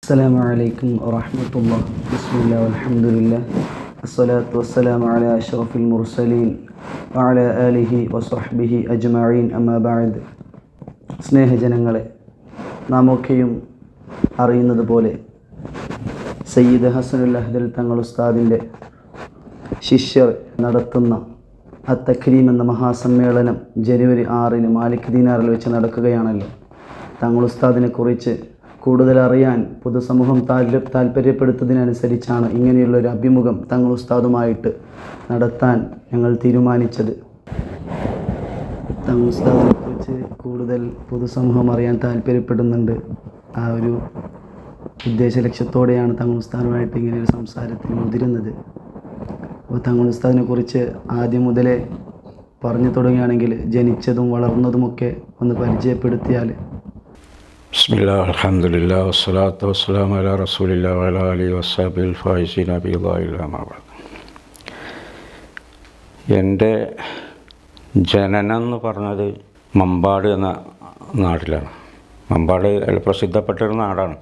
അസ്സലാമു അലൈക്കും വറഹ്മത്തുള്ളാഹി. ബിസ്മില്ലാഹി വൽഹംദുലില്ലാഹ് അസ്സലാത്തു വസ്സലാമു അലാ അഷ്റഫിൽ മുർസലീൻ വഅലാ ആലിഹി വസഹ്ബിഹി അജ്മഈൻ അമ്മാ ബഅദ്. സ്നേഹജനങ്ങളെ, നാം ഒക്കെയും അറിയുന്നത് പോലെ സയ്യിദ് ഹസനുൽ അഹ്ദൽ തങ്ങൾ ഉസ്താദിൻ്റെ ശിഷ്യർ നടത്തുന്ന അത്തക്രീം എന്ന മഹാസമ്മേളനം ജനുവരി 6 മാലിക് ദീനാറിൽ വെച്ച് നടക്കുകയാണല്ലോ. തങ്ങൾ ഉസ്താദിനെ കുറിച്ച് കൂടുതൽ അറിയാൻ പൊതുസമൂഹം താല്പര്യപ്പെടുത്തതിനനുസരിച്ചാണ് ഇങ്ങനെയുള്ളൊരു അഭിമുഖം തങ്ങൾ ഉസ്താദുമായിട്ട് നടത്താൻ ഞങ്ങൾ തീരുമാനിച്ചത്. തങ്ങൾ ഉസ്താദിനെ കുറിച്ച് കൂടുതൽ പൊതുസമൂഹം അറിയാൻ താല്പര്യപ്പെടുന്നുണ്ട്. ആ ഒരു ഉദ്ദേശ ലക്ഷ്യത്തോടെയാണ് തങ്ങൾ ഉസ്താദുമായിട്ട് ഇങ്ങനെയൊരു സംസാരത്തിന് മുതിരുന്നത്. അപ്പോൾ തങ്ങൾ ഉസ്താദിനെ കുറിച്ച് ആദ്യം മുതലേ പറഞ്ഞു തുടങ്ങുകയാണെങ്കിൽ ജനിച്ചതും വളർന്നതുമൊക്കെ ഒന്ന് പരിചയപ്പെടുത്തിയാൽ. ബിസ്മില്ലാഹി അൽഹംദുലില്ലാഹി വസ്സലാത്തു വസ്സലാമു അലാ റസൂലില്ലാഹി വഅലാ ആലിഹി വസ്സഹ്ബിൽ ഫായിസീന ബില്ലാഹിൽ അമാൻ. എൻ്റെ ജനനം എന്ന് പറഞ്ഞത് മമ്പാട് എന്ന നാട്ടിലാണ്. മമ്പാട് പ്രസിദ്ധപ്പെട്ടൊരു നാടാണ്.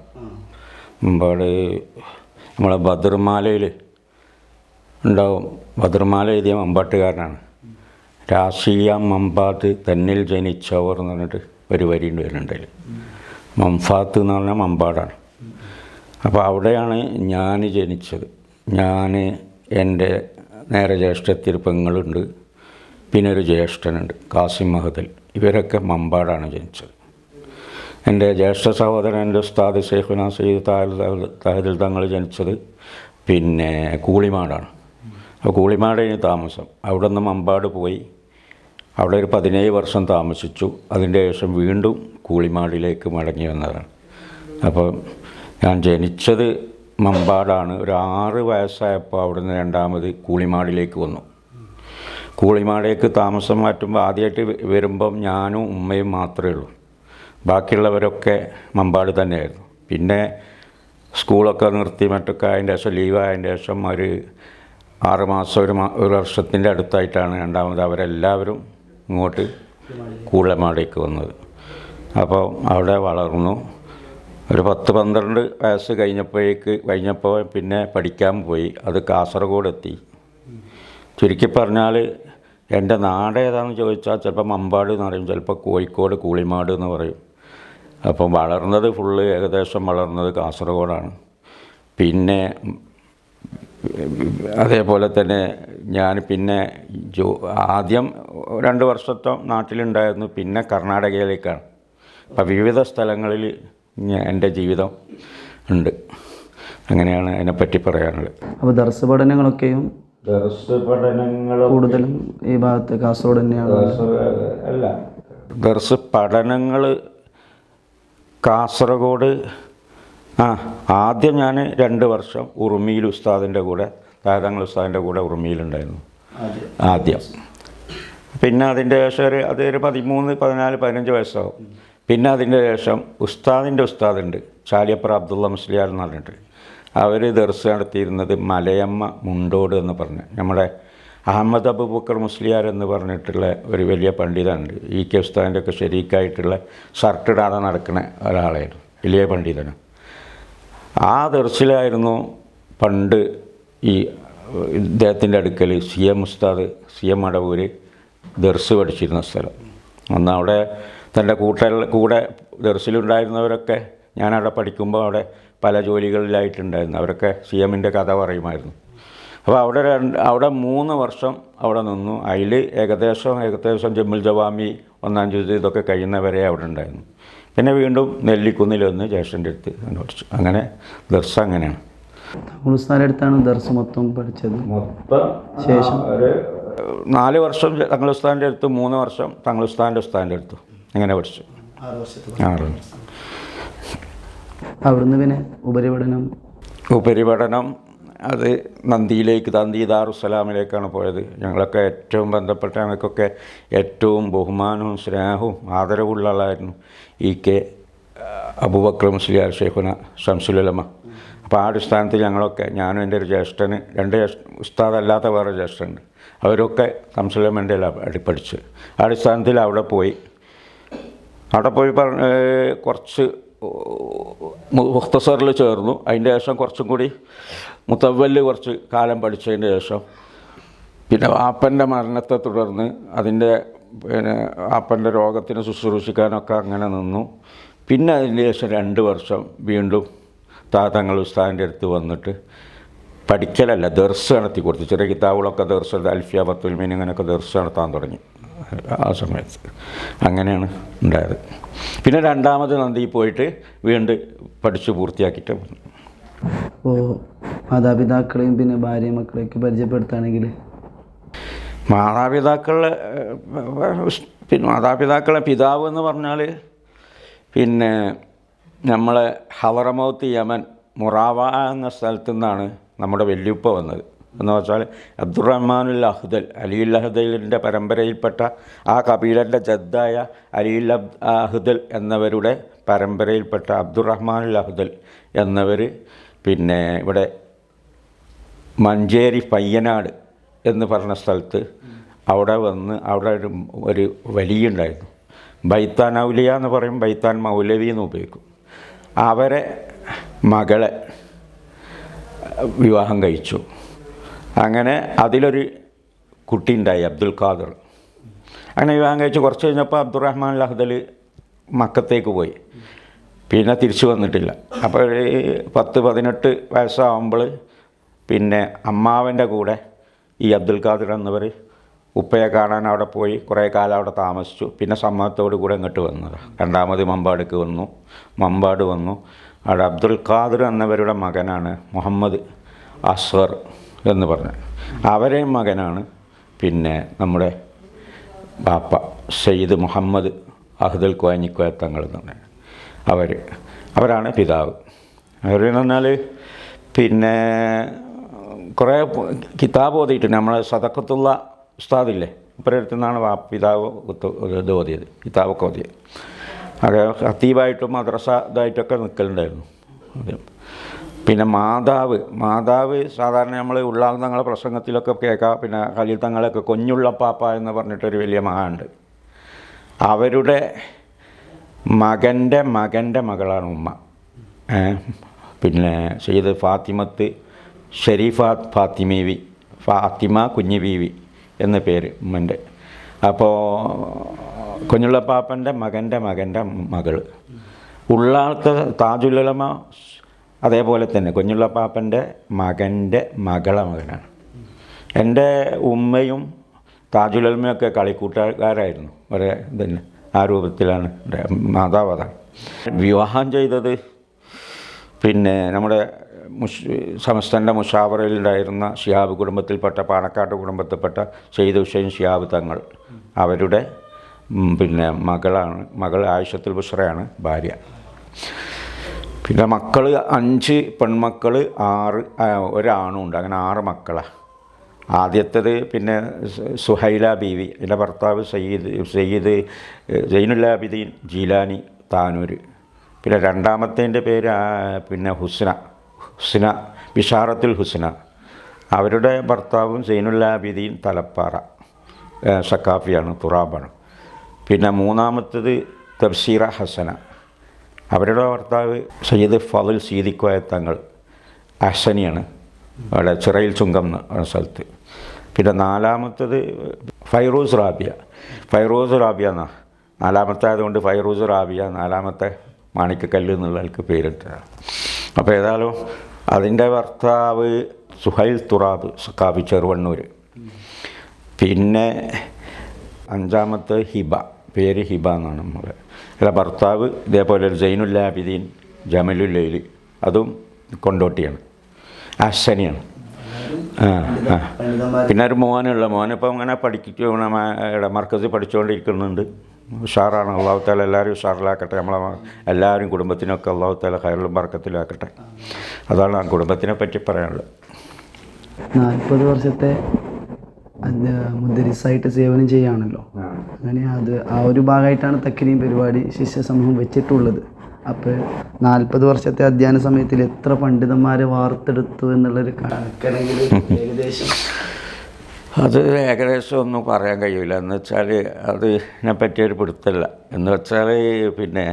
മമ്പാട് നമ്മളെ ബദർമാലയിൽ ഉണ്ടാവും. ബദർമാല എഴുതിയ മമ്പാട്ടുകാരനാണ്. രാശിയ മമ്പാത്ത് തന്നിൽ ജനിച്ചവർ എന്ന് പറഞ്ഞിട്ട് ഒരു വരിയുണ്ട് വരുന്നുണ്ടതിൽ. മംഫാത്ത് എന്ന് പറഞ്ഞാൽ മമ്പാടാണ്. അപ്പോൾ അവിടെയാണ് ഞാൻ ജനിച്ചത്. ഞാൻ എൻ്റെ നേരെ ജ്യേഷ്ഠത്തിൽ പെങ്ങളുണ്ട്, പിന്നെ ഒരു ജ്യേഷ്ഠനുണ്ട് കാസിം മഹദൽ. ഇവരൊക്കെ മമ്പാടാണ് ജനിച്ചത്. എൻ്റെ ജ്യേഷ്ഠ സഹോദരൻ എൻ്റെ ഉസ്താദ് ശൈഖുനാ സയ്യിദ് താഹിദുൽ തങ്ങൾ ജനിച്ചത് പിന്നെ കൂളിമാടാണ്. അപ്പോൾ കൂളിമാടേന് താമസം. അവിടെ നിന്ന് മമ്പാട് പോയി അവിടെ ഒരു 17 വർഷം താമസിച്ചു. അതിൻ്റെ ശേഷം വീണ്ടും കൂളിമാടിലേക്ക് മടങ്ങി വന്നതാണ്. അപ്പോൾ ഞാൻ ജനിച്ചത് മമ്പാടാണ്. ഒരു 6 വയസ്സായപ്പോൾ അവിടുന്ന് രണ്ടാമത് കൂളിമാടിലേക്ക് വന്നു. കൂളിമാടേക്ക് താമസം മാറ്റുമ്പോൾ ആദ്യമായിട്ട് വരുമ്പം ഞാനും ഉമ്മയും മാത്രമേ ഉള്ളൂ. ബാക്കിയുള്ളവരൊക്കെ മമ്പാട് തന്നെയായിരുന്നു. പിന്നെ സ്കൂളൊക്കെ നിർത്തി മറ്റൊക്കെ അതിൻ്റെ ശേഷം ലീവായതിൻ്റെ ശേഷം ഒരു 6 മാസം ഒരു വർഷത്തിൻ്റെ അടുത്തായിട്ടാണ് രണ്ടാമത് അവരെല്ലാവരും ഇങ്ങോട്ട് കൂളമാടേക്ക് വന്നത്. അപ്പോൾ അവിടെ വളർന്നു. ഒരു 10-12 വയസ്സ് കഴിഞ്ഞപ്പോൾ പിന്നെ പഠിക്കാൻ പോയി. അത് കാസർഗോഡ് എത്തി. ചുരുക്കി പറഞ്ഞാൽ എൻ്റെ നാട് ഏതാണെന്ന് ചോദിച്ചാൽ ചിലപ്പോൾ മമ്പാട് എന്ന് പറയും, ചിലപ്പോൾ കോഴിക്കോട് കൂളിമാട് എന്ന് പറയും. അപ്പം വളർന്നത് ഏകദേശം വളർന്നത് കാസർഗോഡാണ്. പിന്നെ അതേപോലെ തന്നെ ഞാൻ പിന്നെ ആദ്യം 2 വർഷത്തെ നാട്ടിലുണ്ടായിരുന്നു. പിന്നെ കർണാടകയിലേക്കാണ്. അപ്പം വിവിധ സ്ഥലങ്ങളിൽ എൻ്റെ ജീവിതം ഉണ്ട്. അങ്ങനെയാണ് അതിനെപ്പറ്റി പറയാനുള്ളത്. അപ്പോൾ ദർസ് പഠനങ്ങളൊക്കെയും കൂടുതലും ഈ ഭാഗത്ത് കാസർഗോഡ് തന്നെയാണ്. അല്ല, ദർസ് പഠനങ്ങൾ കാസർഗോഡ്. ആദ്യം ഞാൻ 2 വർഷം ഉറുമിയിൽ ഉസ്താദിൻ്റെ കൂടെ താതങ്ങൾ ഉസ്താദിൻ്റെ കൂടെ ഉറുമിയിലുണ്ടായിരുന്നു ആദ്യം. പിന്നെ അതിൻ്റെ ശേഷം അതൊരു 13, 14, 15 വയസ്സാവും. പിന്നെ അതിൻ്റെ ശേഷം ഉസ്താദുണ്ട് ചാലിയപ്പുറ അബ്ദുള്ള മുസ്ലിയാർ എന്ന് പറഞ്ഞിട്ട്. അവർ ദർസ് നടത്തിയിരുന്നത് മലയമ്മ മുണ്ടോട് എന്ന് പറഞ്ഞ് നമ്മുടെ അഹമ്മദ് അബൂബക്കർ മുസ്ലിയാർ എന്ന് പറഞ്ഞിട്ടുള്ള ഒരു വലിയ പണ്ഡിതനുണ്ട്. EK ഉസ്താദിൻ്റെ ഒക്കെ ശരീക്കായിട്ടുള്ള ഷർട്ടിടാതെ നടക്കുന്ന ഒരാളായിരുന്നു, വലിയ പണ്ഡിതന്. ആ ദർസിലായിരുന്നു പണ്ട് ഈ ഇദ്ദേഹത്തിൻ്റെ അടുക്കൽ CM ഉസ്താദ് CM മടവൂര് ദർസ് പഠിച്ചിരുന്ന സ്ഥലം. അന്ന് അവിടെ തൻ്റെ കൂടെ ദർസിലുണ്ടായിരുന്നവരൊക്കെ ഞാനവിടെ പഠിക്കുമ്പോൾ അവിടെ പല ജോലികളിലായിട്ടുണ്ടായിരുന്നു. അവരൊക്കെ CMൻ്റെ കഥ പറയുമായിരുന്നു. അപ്പോൾ അവിടെ 3 വർഷം അവിടെ നിന്നു. അതിൽ ഏകദേശം ജമ്മുൽ ജവാമി 1-ാം ജുസ് ഇതൊക്കെ കഴിയുന്നവരെ അവിടെ ഉണ്ടായിരുന്നു. പിന്നെ വീണ്ടും നെല്ലിക്കുന്നിൽ വന്ന് ജ്യേഷ്ഠൻ്റെ അടുത്ത് പഠിച്ചു. അങ്ങനെ ദർസ് അങ്ങനെയാണ്. ഉസ്താദിൻ്റെ അടുത്താണ് ദർസ് മൊത്തം പഠിച്ചത്. ശേഷം 4 വർഷം തങ്ങൾ ഉസ്താദിൻ്റെ അടുത്ത്, 3 വർഷം തങ്ങൾ ഉസ്താദിൻ്റെ അടുത്ത് അങ്ങനെ പഠിച്ചു. 6 അവിടുന്ന് പിന്നെ ഉപരിപഠനം അത് നന്ദി ദാറുസ്സലാമിലേക്കാണ് പോയത്. ഞങ്ങളൊക്കെ ഏറ്റവും ബന്ധപ്പെട്ട ഞങ്ങൾക്കൊക്കെ ഏറ്റവും ബഹുമാനവും സ്നേഹവും ആദരവുള്ള ആളായിരുന്നു EK അബൂബക്കർ മുസ്ലിയാർ ശൈഖുന ശംസുലുലമ. അപ്പോൾ ആ അടിസ്ഥാനത്തിൽ ഞങ്ങളൊക്കെ, ഞാനും എൻ്റെ ഒരു ജ്യേഷ്ഠന്, 2 ഉസ്താദല്ലാത്ത വേറെ ജ്യേഷ്ഠനുണ്ട്, അവരൊക്കെ ശംസുലുലമൻ്റെ പഠിച്ച് ആ അടിസ്ഥാനത്തിൽ അവിടെ പോയി കുറച്ച് മുഖ്തസറിൽ ചേർന്നു. അതിൻ്റെ ശേഷം കുറച്ചും കൂടി മുത്തവ്വല് കുറച്ച് കാലം പഠിച്ചതിൻ്റെ ശേഷം പിന്നെ വാപ്പൻ്റെ മരണത്തെ തുടർന്ന് അതിൻ്റെ പിന്നെ വാപ്പൻ്റെ രോഗത്തിന് ശുശ്രൂഷിക്കാനൊക്കെ അങ്ങനെ നിന്നു. പിന്നെ അതിൻ്റെ ശേഷം 2 വർഷം വീണ്ടും തങ്ങൾ ഉസ്താദിൻ്റെ അടുത്ത് വന്നിട്ട് പഠിക്കലല്ല, ദർസ് നടത്തി കൊടുത്തു. ചെറിയ കിതാബുകളൊക്കെ ദർസ്, അൽഫിയ, ബത്തുൽ മീൻ ഇങ്ങനെയൊക്കെ ദർസ് നടത്താൻ തുടങ്ങി ആ സമയത്ത്. അങ്ങനെയാണ് ഉണ്ടായത്. പിന്നെ 2ാമത് നന്ദിയിൽ പോയിട്ട് വീണ്ടും പഠിച്ച് പൂർത്തിയാക്കിയിട്ട് വന്നു. അപ്പോൾ മാതാപിതാക്കളെയും പിന്നെ ഭാര്യ മക്കളെയൊക്കെ പരിചയപ്പെടുത്തുകയാണെങ്കിൽ മാതാപിതാക്കളെ പിതാവ് എന്ന് പറഞ്ഞാൽ പിന്നെ നമ്മളെ ഹവറമൗത്ത് യമൻ മുറാവ എന്ന സ്ഥലത്തു നിന്നാണ് നമ്മുടെ വല്യുപ്പ വന്നത്. എന്ന് വെച്ചാൽ അബ്ദുറഹ്മാനുൽ അഹ്ദൽ, അലിയുൽ അഹ്ദലിൻ്റെ പരമ്പരയിൽപ്പെട്ട ആ കബീലൻ്റെ ജദ്ദായ അലിയുൽ അഹ്ദൽ എന്നവരുടെ പരമ്പരയിൽപ്പെട്ട അബ്ദുറഹ്മാനുൽ അഹ്ദൽ എന്നവർ പിന്നെ ഇവിടെ മഞ്ചേരി പയ്യനാട് എന്ന് പറഞ്ഞ സ്ഥലത്ത് അവിടെ വന്ന് അവിടെ ഒരു വലിയുണ്ടായിരുന്നു. ബൈത്താൻ ഔലിയ എന്ന് പറയും, ബൈത്താൻ മൗലവി എന്ന് ഉപയോഗിക്കും. അവരെ മകളെ വിവാഹം കഴിച്ചു. അങ്ങനെ അതിലൊരു കുട്ടി ഉണ്ടായി, അബ്ദുൽ ഖാദർ. അങ്ങനെ വിവാഹം കഴിച്ച് കുറച്ച് കഴിഞ്ഞപ്പോൾ അബ്ദുറഹ്മാൻ അഹ്ദൽ മക്കത്തേക്ക് പോയി. പിന്നെ തിരിച്ചു വന്നിട്ടില്ല. അപ്പോൾ 10-18 വയസ്സാകുമ്പോൾ പിന്നെ അമ്മാവൻ്റെ കൂടെ ഈ അബ്ദുൽ ഖാദർ എന്നവർ ഉപ്പയെ കാണാൻ അവിടെ പോയി കുറേ കാലം അവിടെ താമസിച്ചു. പിന്നെ സമ്മതത്തോടു കൂടെ ഇങ്ങോട്ട് വന്നത്. 2ാമത് മമ്പാടുക്ക് വന്നു. മമ്പാട് വന്നു. അവിടെ അബ്ദുൽ ഖാദർ എന്നവരുടെ മകനാണ് മുഹമ്മദ് അസ്വർ എന്ന് പറഞ്ഞത്. അവരെയും മകനാണ് പിന്നെ നമ്മുടെ ബാപ്പ സയ്യിദ് മുഹമ്മദ് അഹ്ദൽ കോയഞ്ഞിക്കോയ തങ്ങൾ എന്ന് അവരാണ് പിതാവ്. അവരെന്ന് പറഞ്ഞാൽ പിന്നെ കുറേ കിതാബ് ഓതിയിട്ടുണ്ട്. നമ്മളെ സദഖത്തുള്ള ഉസ്താദില്ലേ, ഇപ്പുറത്തെ അടുത്തു നിന്നാണ് പിതാവ് ഇത് ഓതിയത്, കിതാബൊക്കെ ഓതിയത്. അത് ഖത്തീബായിട്ടും മദ്രസ ഇതായിട്ടൊക്കെ നിൽക്കലുണ്ടായിരുന്നു. പിന്നെ മാതാവ് സാധാരണ നമ്മൾ ഉള്ളാൾ തങ്ങളെ പ്രസംഗത്തിലൊക്കെ കേൾക്കാം. പിന്നെ ഖലീൽ തങ്ങളൊക്കെ കുഞ്ഞുള്ളപ്പാപ്പ എന്ന് പറഞ്ഞിട്ടൊരു വലിയ മഹാനുണ്ട്. അവരുടെ മകൻ്റെ മകളാണ് ഉമ്മ. പിന്നെ സയ്യിദ് ഫാത്തിമത്ത് ഷെരീഫാത്ത് ഫാത്തിമ കുഞ്ഞി ബീവി എന്ന പേര് ഉമ്മൻ്റെ. അപ്പോൾ കുഞ്ഞുള്ളപ്പാപ്പൻ്റെ മകൻ്റെ മകൾ ഉള്ളാളത്തെ താജുലുലമ അതേപോലെ തന്നെ കുഞ്ഞുള്ളപ്പാപ്പൻ്റെ മകൻ്റെ മകളാണ്. എൻ്റെ ഉമ്മയും താജുലുലമയൊക്കെ കളിക്കൂട്ടുകാരായിരുന്നു. ഒരേ തന്നെ ആ രൂപത്തിലാണ് മാതാവ്. അതാണ് വിവാഹം ചെയ്തത്. പിന്നെ നമ്മുടെ സമസ്തൻ്റെ മുഷാവറയിലുണ്ടായിരുന്ന ഷിഹാബ് കുടുംബത്തിൽപ്പെട്ട പാണക്കാട് കുടുംബത്തിൽപ്പെട്ട സയ്യിദ് ഹുസൈൻ ഷിഹാബ് തങ്ങൾ അവരുടെ പിന്നെ മകൾ ആയിഷത്തുൽ ബുഷ്റയാണ് ഭാര്യ. പിന്നെ മക്കൾ 5 പെൺമക്കൾ 6 ഒരാണുണ്ട്. അങ്ങനെ 6 മക്കളാണ്. ആദ്യത്തേത് പിന്നെ സുഹൈല ബീവി, എൻ്റെ ഭർത്താവ് സയ്യിദ് സൈനുലാബിദീൻ ജീലാനി താനൂർ. പിന്നെ 2ാമത്തേൻ്റെ പേര് പിന്നെ ഹുസ്ന ബിഷാറത്തുൽ ഹുസ്ന. അവരുടെ ഭർത്താവും സൈനുലാബിദീൻ തലപ്പാറ സക്കാഫിയാണ്, തുറാബാണ്. പിന്നെ 3ാമത്തേത് തബ്സീറ ഹസന. അവരുടെ ഭർത്താവ് സയ്യിദ് ഫضൽ സീദിക്കോയ തങ്ങൾ അഹ്സനിയാണ്, അവിടെ ചിറയിൽ ചുങ്കം എന്ന സ്ഥലത്ത്. പിന്നെ 4ാമത്തേത് ഫൈറൂസ് റാബിയ എന്നാണ്. 4ാമത്തെ ആയതുകൊണ്ട് ഫൈറൂസ് റാബിയ, 4ാമത്തെ മാണിക്കക്കല്ല് എന്നുള്ള ആൾക്ക് പേരിട്ടതാണ്. അപ്പോൾ ഏതായാലും അതിൻ്റെ ഭർത്താവ് സുഹൈൽ തുറാബ് സക്കാഫി ചെറുവണ്ണൂർ. പിന്നെ 5ാമത്തെ പേര് ഹിബ എന്നാണ് നമ്മളെ. അല്ല ഭർത്താവ് ഇതേപോലെ ഒരു സൈനുല്ലാബിദീൻ ജമലുല്ലൈലി, അതും കൊണ്ടോട്ടിയാണ്, അഹ്സനിയാണ്. പിന്നെ ഒരു മോനിപ്പോൾ അങ്ങനെ മർക്കസിൽ പഠിച്ചുകൊണ്ടിരിക്കുന്നുണ്ട്. ഉഷാറാണ്. അള്ളാഹു താല എല്ലാവരും ഉഷാറിലാക്കട്ടെ. നമ്മളെ എല്ലാവരും കുടുംബത്തിനൊക്കെ അള്ളാഹു താല ഖൈറിലും ബർക്കത്തിലാക്കട്ടെ. അതാണ് ആ കുടുംബത്തിനെ പറ്റി പറയാനുള്ളത്. 40 വർഷത്തെ മുദരിസായിട്ട് സേവനം ചെയ്യുകയാണല്ലോ. അങ്ങനെ ആ ഒരു ഭാഗമായിട്ടാണ് തക്രീം പരിപാടി ശിഷ്യ സമൂഹം വെച്ചിട്ടുള്ളത്. അപ്പോൾ 40 വർഷത്തെ അധ്യയന സമയത്തിൽ എത്ര പണ്ഡിതന്മാരെ വാർത്തെടുത്തു എന്നുള്ളൊരു കണക്കാണെങ്കിൽ ഏകദേശം അത് ഏകദേശം ഒന്നും പറയാൻ കഴിയില്ല. എന്ന് വെച്ചാൽ അതിനെ പറ്റിയൊരു പിടുത്തല്ല. എന്ന് വെച്ചാൽ പിന്നെ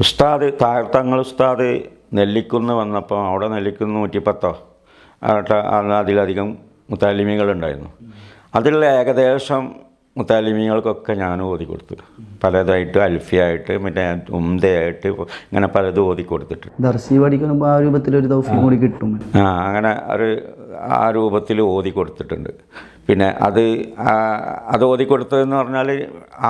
ഉസ്താദ് താഴ്ത്തങ്ങൾ ഉസ്താദ് നെല്ലിക്കുന്ന് വന്നപ്പോൾ അവിടെ നെല്ലിക്കുന്ന് 110 അതിലധികം മുത്താലിമികളുണ്ടായിരുന്നു. അതിലുള്ള ഏകദേശം മുത്താലിമികൾക്കൊക്കെ ഞാൻ ഓതി കൊടുത്തു. പലതായിട്ട് അൽഫിയായിട്ട് പിന്നെ ഉംദയായിട്ട് ഇങ്ങനെ പലതും ഓതി കൊടുത്തിട്ട് ദർസി പഠിക്കുമ്പോൾ ആ രൂപത്തിലൊരു തൗഫീഖ് കൂടി കിട്ടും. അങ്ങനെ ആ രൂപത്തിൽ ഓതി കൊടുത്തിട്ടുണ്ട്. പിന്നെ അത് ഓതി കൊടുത്തതെന്ന് പറഞ്ഞാൽ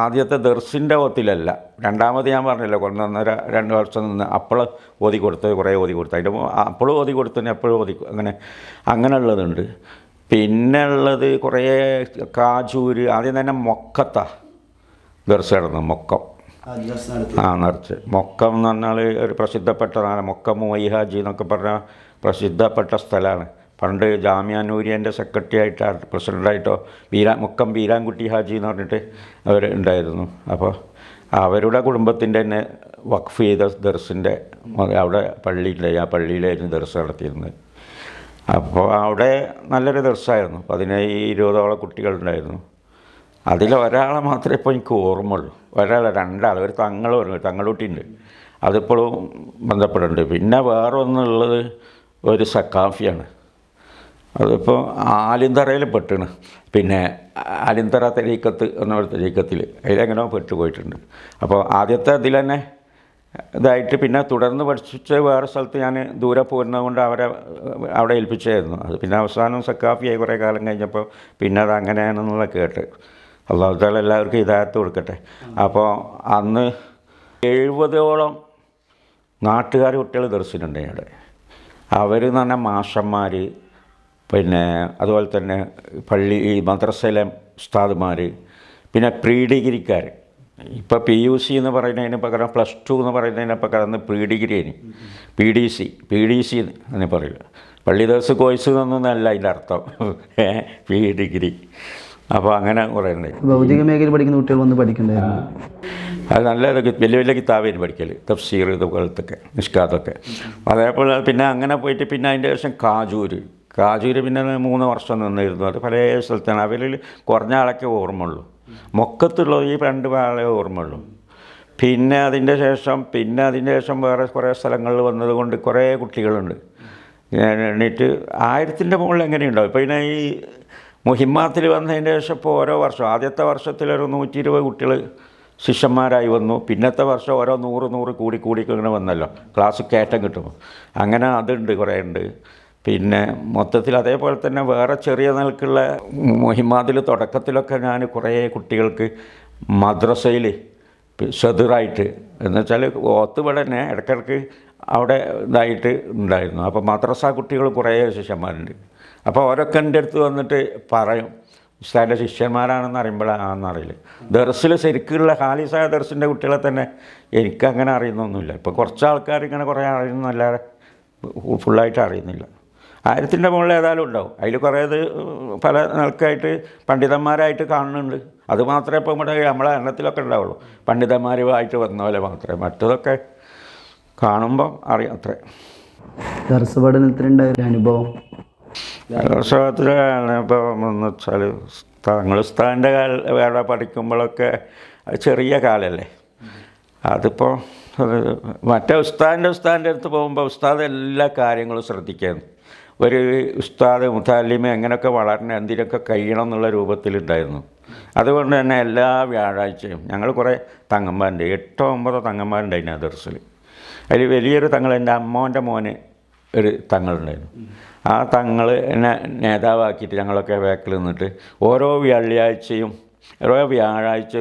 ആദ്യത്തെ ദർസിൻ്റെ ഓത്തിലല്ല, രണ്ടാമത് ഞാൻ പറഞ്ഞല്ലോ 1.5-2 വർഷം നിന്ന് അപ്പോൾ ഓതി കൊടുത്തത്, കുറേ ഓതി കൊടുത്തത്. അതിൻ്റെ അപ്പോഴും ഓതി കൊടുത്തതിന് എപ്പോഴും ഓതി അങ്ങനെയുള്ളതുണ്ട്. പിന്നെ ഉള്ളത് കുറേ കാജൂര്, ആദ്യം തന്നെ മൊക്കത്ത ദർസ് കിടന്നു. മൊക്കം നിറച്ച് മൊക്കം എന്ന് പറഞ്ഞാൽ ഒരു പ്രസിദ്ധപ്പെട്ടതാണ്. മൊക്കം വൈഹാജി എന്നൊക്കെ പറഞ്ഞാൽ പ്രസിദ്ധപ്പെട്ട സ്ഥലമാണ്. പണ്ട് ജാമിയ നൂരിയൻ്റെ സെക്രട്ടറി ആയിട്ടോ പ്രസിഡൻ്റായിട്ടോ മൊക്കം ബീരാൻകുട്ടി ഹാജി എന്ന് പറഞ്ഞിട്ട് അവർ ഉണ്ടായിരുന്നു. അപ്പോൾ അവരുടെ കുടുംബത്തിൻ്റെ തന്നെ വഖഫ് ചെയ്ത ദർസിൻ്റെ അവിടെ പള്ളിയിലെ ആ പള്ളിയിലായിരുന്നു ദർസ് നടത്തിയിരുന്നത്. അപ്പോൾ അവിടെ നല്ലൊരു ദർസായിരുന്നു. 17-20 കുട്ടികളുണ്ടായിരുന്നു. അതിലൊരാളെ മാത്രമേ ഇപ്പോൾ എനിക്ക് ഓർമ്മയുള്ളൂ. രണ്ടാൾ, ഒരു തങ്ങളുട്ടിയുണ്ട്, അതിപ്പോഴും ബന്ധപ്പെടുന്നുണ്ട്. പിന്നെ വേറെ ഒന്നുള്ളത് ഒരു സക്കാഫിയാണ്, അതിപ്പോൾ ആലിന്തറയിൽ പെട്ടാണ്. പിന്നെ ആലിന്തറ തെരീക്കത്ത് എന്ന തെരീക്കത്തിൽ അതിലെങ്ങനെയോ പെട്ടുപോയിട്ടുണ്ട്. അപ്പോൾ ആദ്യത്തെ അതിൽ തന്നെ ഇതായിട്ട് പിന്നെ തുടർന്ന് പഠിച്ച് വേറെ സ്ഥലത്ത് ഞാൻ ദൂരെ പോരുന്നത് കൊണ്ട് അവിടെ ഏൽപ്പിച്ചായിരുന്നു. അത് പിന്നെ അവസാനം സക്കാഫിയായി കുറേ കാലം കഴിഞ്ഞപ്പോൾ പിന്നെ അത് അങ്ങനെയാണെന്നുള്ള കേട്ട്. അല്ലാഹു തആല എല്ലാവർക്കും ഹിദായത്ത് കൊടുക്കട്ടെ. അപ്പോൾ അന്ന് 70ഓളം നാട്ടുകാർ കുട്ടികൾ ദർസിനുണ്ട് അവിടെ. അവർ എന്ന് പറഞ്ഞാൽ മാഷന്മാർ, പിന്നെ അതുപോലെ തന്നെ ഈ മദ്രസയിലെ ഉസ്താദുമാർ, പിന്നെ പ്രീ ഡിഗ്രിക്കാർ. ഇപ്പോൾ PUC എന്ന് പറയുന്നതിന് പകരം +2 എന്ന് പറയുന്നതിന് പകരം അന്ന് പ്രീ ഡിഗ്രി, PDC എന്ന് പറയില്ല. പള്ളി ദർസ് കോഴ്സ് എന്നൊന്നല്ല അതിൻ്റെ അർത്ഥം, പ്രീ ഡിഗ്രി. അപ്പോൾ അങ്ങനെ കുറേ ഉണ്ട്. ഭൗതിക മേഖലയിൽ പഠിക്കുന്ന കുട്ടികൾ വന്ന് പഠിക്കണ്ടായിരുന്നു. അത് നല്ല വലിയ വലിയ കിതാബിന് പഠിക്കൽ, തഫ്സീർ ഇതുപോലത്തൊക്കെ, നിഷ്കാത്തൊക്കെ. അതേപോലെ പിന്നെ അങ്ങനെ പോയിട്ട് പിന്നെ അതിൻ്റെ ശേഷം കാജൂര് പിന്നെ 3 വർഷം നിന്നിരുന്നു. അത് പല സ്ഥലത്താണ്. അവരിൽ കുറഞ്ഞ ആളൊക്കെ ഓർമ്മയുള്ളൂ. മൊക്കത്തുള്ളത് ഈ 2 ആളെ ഓർമ്മയുള്ളൂ. പിന്നെ അതിൻ്റെ ശേഷം വേറെ കുറേ സ്ഥലങ്ങളിൽ വന്നതുകൊണ്ട് കുറേ കുട്ടികളുണ്ട്. എണീറ്റ് 1000-ൻ്റെ മുകളിൽ എങ്ങനെയുണ്ടാവും. ഇപ്പോൾ പിന്നെ ഈ മുഹിമ്മാത്തിൽ വന്നതിൻ്റെ ശേഷം ഇപ്പോൾ ഓരോ വർഷം ആദ്യത്തെ വർഷത്തിലൊരു 120 കുട്ടികൾ ശിഷ്യന്മാരായി വന്നു. പിന്നത്തെ വർഷം ഓരോ 100 കൂടി ഇങ്ങനെ വന്നല്ലോ, ക്ലാസ് കയറ്റം കിട്ടുമ്പോൾ. അങ്ങനെ അതുണ്ട്, കുറേ ഉണ്ട്. പിന്നെ മൊത്തത്തിൽ അതേപോലെ തന്നെ വേറെ ചെറിയ നിലക്കുള്ള മുഹിമ്മാതിൽ തുടക്കത്തിലൊക്കെ ഞാൻ കുറേ കുട്ടികൾക്ക് മദ്രസയിൽ ഷെദറായിട്ട് എന്നുവെച്ചാൽ ഓത്തുവിടെ തന്നെ ഇടയ്ക്കിടയ്ക്ക് അവിടെ ഇതായിട്ട് ഉണ്ടായിരുന്നു. അപ്പോൾ മദ്രസ കുട്ടികൾ കുറേ ശിഷ്യന്മാരുണ്ട്. അപ്പോൾ അവരൊക്കെ എൻ്റെ അടുത്ത് വന്നിട്ട് പറയും, ഉസ്താദിൻ്റെ ശിഷ്യന്മാരാണെന്ന് അറിയുമ്പോഴാണെന്നറിയില്ല. ദർസിൽ ശരിക്കുള്ള ഖാലിസായ ദർസിൻ്റെ കുട്ടികളെ തന്നെ എനിക്കങ്ങനെ അറിയുന്നൊന്നുമില്ല. ഇപ്പോൾ കുറച്ച് ആൾക്കാർ ഇങ്ങനെ കുറേ അറിയുന്നല്ലാതെ ഫുള്ളായിട്ട് അറിയുന്നില്ല. 1000-ൻ്റെ മുകളിൽ ഏതായാലും ഉണ്ടാവും. അതിൽ കുറേ പല നിലക്കായിട്ട് പണ്ഡിതന്മാരായിട്ട് കാണുന്നുണ്ട്. അത് മാത്രമേ ഇപ്പോൾ നമ്മളെ എണ്ണത്തിലൊക്കെ ഉണ്ടാവുള്ളൂ, പണ്ഡിതന്മാരുമായിട്ട് വന്ന പോലെ മാത്രമേ. മറ്റതൊക്കെ കാണുമ്പം അറിയാം അത്രേ. ദർസ് പഠനത്തിലുണ്ടായ അനുഭവം അനുഭവം എന്ന് വെച്ചാൽ തങ്ങൾ ഉസ്താദിൻ്റെ വേറെ പഠിക്കുമ്പോഴൊക്കെ ചെറിയ കാലല്ലേ. അതിപ്പോൾ മറ്റേ ഉസ്താദിൻ്റെ അടുത്ത് പോകുമ്പോൾ ഉസ്താദ് എല്ലാ കാര്യങ്ങളും ശ്രദ്ധിക്കുന്നു. ഒരു ഉസ്താദ് മുത്താലിമ എങ്ങനെയൊക്കെ വളരണം, എന്തിനൊക്കെ കഴിയണം എന്നുള്ള രൂപത്തിലുണ്ടായിരുന്നു. അതുകൊണ്ട് തന്നെ എല്ലാ വ്യാഴാഴ്ചയും ഞങ്ങൾ കുറേ തങ്ങന്മാരുണ്ട്, 8-9 തങ്ങന്മാരുണ്ടായിരുന്നു ആ ദർസിൽ. അതിൽ വലിയൊരു തങ്ങൾ, എൻ്റെ അമ്മോൻ്റെ മോന് ഒരു തങ്ങളുണ്ടായിരുന്നു. ആ തങ്ങൾ എന്നെ നേതാവാക്കിയിട്ട് ഞങ്ങളൊക്കെ ബാക്കിൽ നിന്നിട്ട് ഓരോ വ്യാഴാഴ്ചയും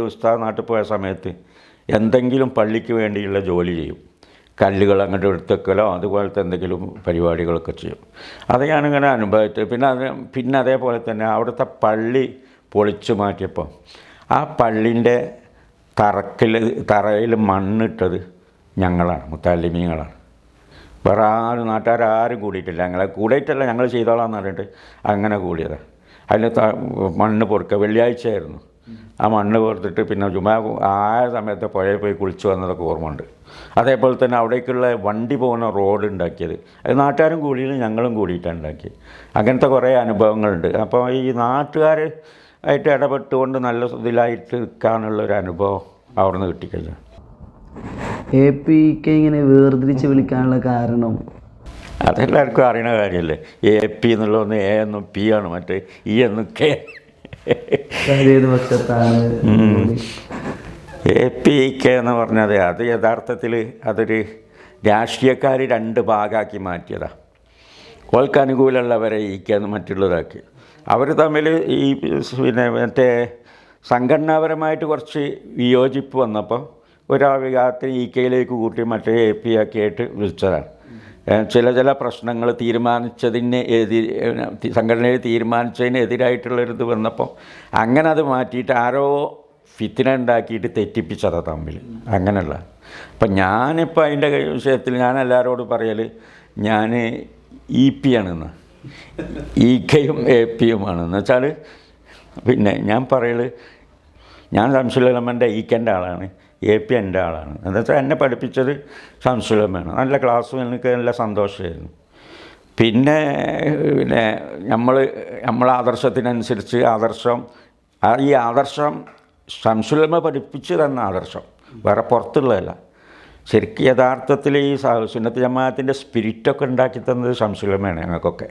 ഉസ്താദ് നാട്ടിൽ പോയ സമയത്ത് എന്തെങ്കിലും പള്ളിക്ക് വേണ്ടിയുള്ള ജോലി ചെയ്യും. കല്ലുകൾ അങ്ങോട്ട് എടുത്തേക്കലോ അതുപോലത്തെ എന്തെങ്കിലും പരിപാടികളൊക്കെ ചെയ്യും. അത് ഞാനിങ്ങനെ അനുഭവിച്ചു. പിന്നെ അതേപോലെ തന്നെ അവിടുത്തെ പള്ളി പൊളിച്ചു മാറ്റിയപ്പോൾ ആ പള്ളിൻ്റെ തറയിൽ മണ്ണിട്ടത് ഞങ്ങളാണ്, മുത്താലിമീങ്ങളാണ്. വേറെ നാട്ടുകാരും കൂടിയിട്ടില്ല. ഞങ്ങൾ ചെയ്തോളാന്ന് പറഞ്ഞിട്ട് അങ്ങനെ കൂടിയതാണ്. അതിന് മണ്ണ് പൊറുക്കുക വെള്ളിയാഴ്ചയായിരുന്നു. ആ മണ്ണ് പൊറുത്തിട്ട് പിന്നെ ആയ സമയത്ത് പുഴയിൽ പോയി കുളിച്ച് വന്നതൊക്കെ ഓർമ്മയുണ്ട്. അതേപോലെ തന്നെ അവിടേക്കുള്ള വണ്ടി പോകുന്ന റോഡ് ഉണ്ടാക്കിയത് അത് നാട്ടുകാരും കൂടിയിൽ ഞങ്ങളും കൂടിയിട്ടാണ് ഉണ്ടാക്കിയത്. അങ്ങനത്തെ കുറേ അനുഭവങ്ങളുണ്ട്. അപ്പോൾ ഈ നാട്ടുകാർ ആയിട്ട് ഇടപെട്ടുകൊണ്ട് നല്ല ഇതിലായിട്ട് നിൽക്കാനുള്ളൊരു അനുഭവം അവിടെ നിന്ന് കിട്ടിക്കഴിഞ്ഞാൽ APK ഇങ്ങനെ വേർതിരിച്ച് വിളിക്കാനുള്ള കാരണം? അതെല്ലാവർക്കും അറിയണ കാര്യമല്ലേ. AP എന്നുള്ളതൊന്ന് A എന്നും P ആണ്, മറ്റേ E എന്നും K. ഏത് പക്ഷത്താണ്? APK എന്ന് പറഞ്ഞത് അത് യഥാർത്ഥത്തിൽ അതൊരു രാഷ്ട്രീയക്കാർ രണ്ട് ഭാഗമാക്കി മാറ്റിയതാണ്. ഓൾക്ക് അനുകൂലമുള്ളവരെ ഈക്കെന്ന് മറ്റുള്ളതാക്കി. അവർ തമ്മിൽ ഈ മറ്റേ സംഘടനാപരമായിട്ട് കുറച്ച് വിയോജിപ്പ് വന്നപ്പോൾ ഒരാവികാരത്തിന് EKയിലേക്ക് കൂട്ടി മറ്റേ AP ആക്കിയിട്ട് വിളിച്ചതാണ്. ചില പ്രശ്നങ്ങൾ സംഘടനയിൽ തീരുമാനിച്ചതിന് എതിരായിട്ടുള്ളൊരിത് വന്നപ്പോൾ അങ്ങനെ അത് മാറ്റിയിട്ട് ആരോ ഫിത്തിന ഉണ്ടാക്കിയിട്ട് തെറ്റിപ്പിച്ചതാണ് തമ്മിൽ. അങ്ങനെയുള്ള അപ്പം ഞാനിപ്പോൾ അതിൻ്റെ വിഷയത്തിൽ ഞാൻ എല്ലാവരോടും പറയൽ ഞാൻ EP ആണെന്ന്, EKയും APയുമാണെന്ന് വെച്ചാൽ. പിന്നെ ഞാൻ പറയൽ ഞാൻ ശംസുലമൻ്റെ EKൻ്റെ ആളാണ്, AP എൻ്റെ ആളാണ്. എന്താ വെച്ചാൽ എന്നെ പഠിപ്പിച്ചത് ശംസുലമാണ്. നല്ല ക്ലാസ്സും എനിക്ക് നല്ല സന്തോഷമായിരുന്നു. പിന്നെ നമ്മളെ ആദർശത്തിനനുസരിച്ച് ഈ ആദർശം ശംസുലമ പഠിപ്പിച്ച് തന്ന ആദർശം, വേറെ പുറത്തുള്ളതല്ല. ശരിക്കും യഥാർത്ഥത്തിൽ ഈ സുന്നത്ത് ജമാഅത്തിൻ്റെ സ്പിരിറ്റൊക്കെ ഉണ്ടാക്കി തന്നത് ശംസുലമയാണ് ഞങ്ങൾക്കൊക്കെ.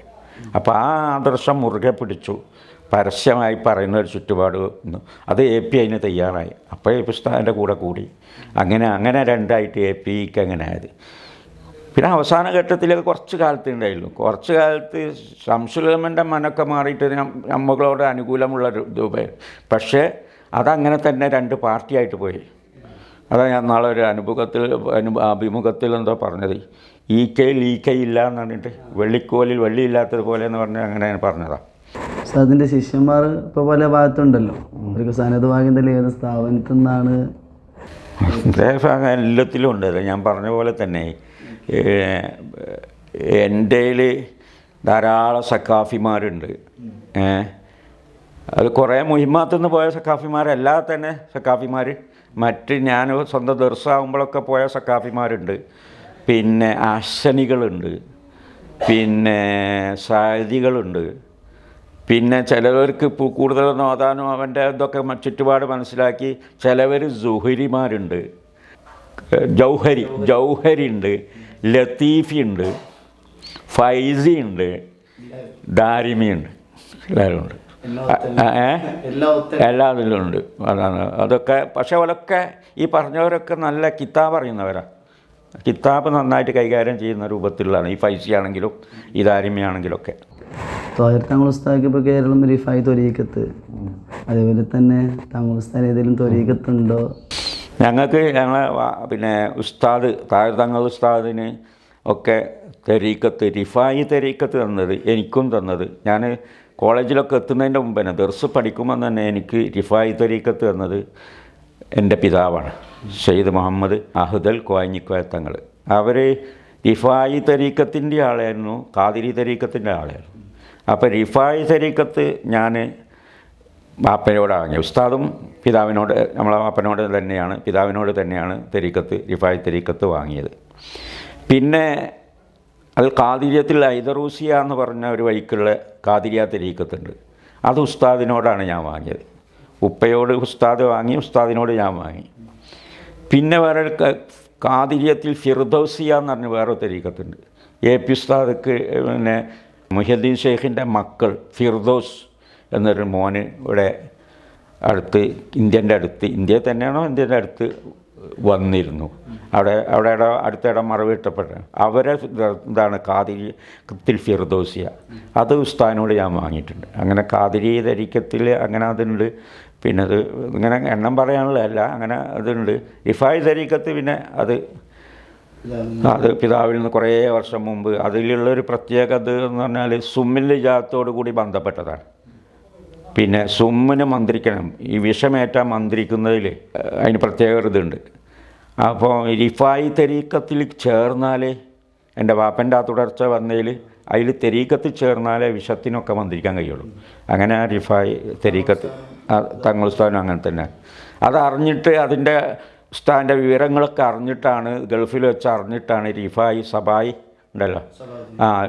അപ്പോൾ ആ ആദർശം മുറുകെ പിടിച്ചു. പരസ്യമായി പറയുന്ന ഒരു ചുറ്റുപാട് അത് AP അതിന് തയ്യാറായി. അപ്പോൾ ഈ പുസ്തകത്തിൻ്റെ കൂടെ കൂടി അങ്ങനെ രണ്ടായിട്ട് APക്ക് അങ്ങനെ ആയത്. പിന്നെ അവസാന ഘട്ടത്തിലൊക്കെ കുറച്ച് കാലത്ത് ഉണ്ടായിരുന്നു. കുറച്ച് കാലത്ത് ശംസുലമൻ്റെ മനൊക്കെ മാറിയിട്ട് നമ്മളോട് അനുകൂലമുള്ളൊരു രൂപം. പക്ഷേ അതങ്ങനെ തന്നെ രണ്ട് പാർട്ടിയായിട്ട് പോയി. അതാണ് ഞാൻ നാളെ ഒരു അഭിമുഖത്തിൽ എന്തോ പറഞ്ഞത്. EKയിൽ EK ഇല്ല എന്ന് പറഞ്ഞിട്ട് വെള്ളിക്കോലിൽ വെള്ളിയില്ലാത്തതുപോലെ എന്ന് പറഞ്ഞ് അങ്ങനെ പറഞ്ഞതാണ്. അതിൻ്റെ ശിഷ്യന്മാർ ഇപ്പോൾ പല ഭാഗത്തുണ്ടല്ലോ. അവർക്ക് സനത് ഭാഗ്യത്തിൽ ഏത് സ്ഥാപനത്തിൽ നിന്നാണ്? എല്ലാത്തിലും ഉണ്ട്. ഞാൻ പറഞ്ഞ പോലെ തന്നെ എൻ്റെ ധാരാളം സക്കാഫിമാരുണ്ട്. അത് കുറേ മുഹിമാത്തുനിന്ന് പോയ സക്കാഫിമാരല്ലാതെ തന്നെ സക്കാഫിമാർ, മറ്റ് ഞാൻ സ്വന്തം ദർസാകുമ്പോഴൊക്കെ പോയ സക്കാഫിമാരുണ്ട്. പിന്നെ അശ്വനികളുണ്ട്, പിന്നെ സാദികളുണ്ട്. പിന്നെ ചിലവർക്ക് കൂടുതൽ നോതാനും അവൻ്റെ ഇതൊക്കെ ചുറ്റുപാട് മനസ്സിലാക്കി ചിലവർ സുഹരിമാരുണ്ട്, ജൗഹരി ഉണ്ട്, ലത്തീഫി ഉണ്ട്, ഫൈസി ഉണ്ട്, ദാരിമിയുണ്ട്. എല്ലാവരും ഉണ്ട്, എല്ലാത്തിലും ഉണ്ട്. അതാണ് അതൊക്കെ. പക്ഷേ അവരൊക്കെ ഈ പറഞ്ഞവരൊക്കെ നല്ല കിതാബ് അറിയുന്നവരാണ്. കിതാബ് നന്നായിട്ട് കൈകാര്യം ചെയ്യുന്ന രൂപത്തിലുള്ളതാണ്. ഈ ഫൈസി ആണെങ്കിലും ഈ ദാരിമി ഒക്കെ. താങ്കൾ ഉസ്താദ് ഇപ്പോൾ കേരളം റിഫായി ത്വരീഖത്ത്, അതേപോലെ തന്നെ താങ്കൾ ഉസ്താദ് ഏതെങ്കിലും ത്വരീഖത്തുണ്ടോ? പിന്നെ ഉസ്താദ് തങ്ങൾ ഉസ്താദിന് ഒക്കെ തരീക്കത്ത്, റിഫായി തരീക്കത്ത് തന്നത്, എനിക്കും തന്നത്. ഞാൻ കോളേജിലൊക്കെ എത്തുന്നതിൻ്റെ മുമ്പ് തന്നെ ദർസ് പഠിക്കുമ്പോൾ തന്നെ എനിക്ക് റിഫായി തരീക്കത്ത് തന്നത് എൻ്റെ പിതാവാണ്, സയ്യിദ് മുഹമ്മദ് അഹ്ദൽ കോയഞ്ഞിക്കോയ തങ്ങൾ. അവർ റിഫായി തരീക്കത്തിൻ്റെ ആളായിരുന്നു, ഖാദിരി തരീക്കത്തിൻ്റെ ആളായിരുന്നു. അപ്പോൾ റിഫായി തരീക്കത്ത് ഞാൻ വാപ്പനോടാണ് വാങ്ങിയത്. ഉസ്താദും നമ്മളെ വാപ്പനോട് തന്നെയാണ്, പിതാവിനോട് തന്നെയാണ് റിഫായി തരീക്കത്ത് വാങ്ങിയത്. പിന്നെ അത് ഖാദിരിയത്തിൽ ഐദറൂസിയ എന്ന് പറഞ്ഞ ഒരു വഴിക്കുള്ള ഖാദിരിയ തരീക്കത്തുണ്ട്. അത് ഉസ്താദിനോടാണ് ഞാൻ വാങ്ങിയത്. ഉപ്പയോട് ഉസ്താദ് വാങ്ങി, ഉസ്താദിനോട് ഞാൻ വാങ്ങി. പിന്നെ വേറെ ഖാദിരിയത്തിൽ ഫിർദൗസിയ എന്ന് പറഞ്ഞ വേറെ തരീക്കത്തുണ്ട്. AP ഉസ്താദക്ക് പിന്നെ മുഹ്യദ്ദീൻ ഷെയ്ഖിൻ്റെ മക്കൾ ഫിർദൗസ് എന്നൊരു മോന് ഇവിടെ അടുത്ത് ഇന്ത്യയിൽ തന്നെയാണോ ഇന്ത്യൻ്റെ അടുത്ത് വന്നിരുന്നു. അവിടെ അടുത്തിടെ മറവിട്ടപ്പെട്ട അവരെ ഇതാണ് ഖാദിരിയത്തിൽ ഫിർദൗസിയ. അത് ഉസ്താദിനോട് ഞാൻ വാങ്ങിയിട്ടുണ്ട്. അങ്ങനെ ഖാദിരി തരീക്കത്തിൽ അങ്ങനെ അതുണ്ട്. പിന്നെ അത് ഇങ്ങനെ എണ്ണം പറയാനുള്ളതല്ല, അങ്ങനെ അതുണ്ട്. റിഫായി തരീക്കത്ത് പിന്നെ അത് പിതാവിൽ നിന്ന് കുറേ വർഷം മുമ്പ്. അതിലുള്ളൊരു പ്രത്യേകത എന്ന് പറഞ്ഞാൽ സുമ്മിൻ്റെ ജാത്തോടു കൂടി ബന്ധപ്പെട്ടതാണ്. പിന്നെ സുമ്മിന് മന്ത്രിക്കണം, ഈ വിഷമേറ്റാൻ മന്ത്രിക്കുന്നതിൽ അതിന് പ്രത്യേക ഇതുണ്ട്. അപ്പോൾ റിഫായി തരീക്കത്തിൽ ചേർന്നാലേ എൻ്റെ വാപ്പൻ്റെ ആ തുടർച്ച വന്നതിൽ അതിൽ തെരീക്കത്തിൽ ചേർന്നാലേ വിഷത്തിനൊക്കെ മന്ത്രിക്കാൻ കഴിയുള്ളൂ. അങ്ങനെ റിഫായി തെരീക്കത്ത് തങ്ങൾ ഉസ്താദിനും അങ്ങനെ തന്നെ. അതറിഞ്ഞിട്ട് അതിൻ്റെ ഉസ്താദിൻ്റെ വിവരങ്ങളൊക്കെ അറിഞ്ഞിട്ടാണ്, ഗൾഫിൽ വെച്ച് അറിഞ്ഞിട്ടാണ് റിഫായി സബായി ഉണ്ടല്ലോ,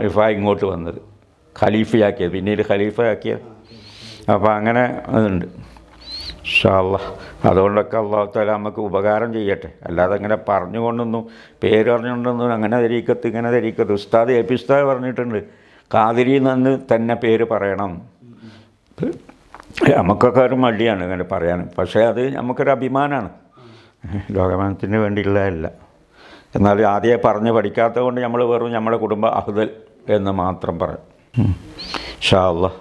റിഫായി ഇങ്ങോട്ട് വന്നത്, ഖലീഫയാക്കിയത്, പിന്നീട് ഖലീഫയാക്കിയത്. അപ്പോൾ അങ്ങനെ അതുണ്ട്. ഇൻഷാ അല്ലാഹ്. അതുകൊണ്ടൊക്കെ അള്ളാഹു തആല നമുക്ക് ഉപകാരം ചെയ്യട്ടെ. അല്ലാതെ ഇങ്ങനെ പറഞ്ഞുകൊണ്ടൊന്നും പേര് പറഞ്ഞുകൊണ്ടൊന്നും അങ്ങനെ തരീക്കത്ത് ഇങ്ങനെ തരീക്കത്ത്. ഉസ്താദ് എ പി ഉസ്താദ് പറഞ്ഞിട്ടുണ്ട്, ഖാദിരി നിന്ന് തന്നെ പേര് പറയണം. നമുക്കൊക്കെ ഒരു മടിയാണ് ഇങ്ങനെ പറയാൻ. പക്ഷേ അത് നമുക്കൊരു അഭിമാനമാണ്, ലോകമാനത്തിന് വേണ്ടിയുള്ളതല്ല. എന്നാൽ ആദ്യമേ പറഞ്ഞ് പഠിക്കാത്തത് കൊണ്ട് നമ്മൾ വെറും നമ്മുടെ കുടുംബ അഹ്ദൽ എന്ന് മാത്രം പറയും. ഇൻഷാ അല്ലാഹ്.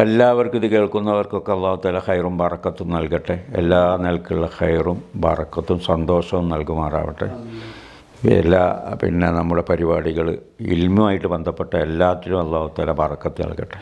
എല്ലാവർക്കും ഇത് കേൾക്കുന്നവർക്കൊക്കെ അല്ലാഹു തആല ഖൈറും ബറക്കത്തും നൽകട്ടെ. എല്ലാ നിലക്കുള്ള ഖൈറും ബറക്കത്തും സന്തോഷവും നൽകുമാറാവട്ടെ. നമ്മുടെ പരിപാടികൾ ഇൽമുമായിട്ട് ബന്ധപ്പെട്ട എല്ലാത്തിലും അല്ലാഹു തആല ബറക്കത്ത് നൽകട്ടെ.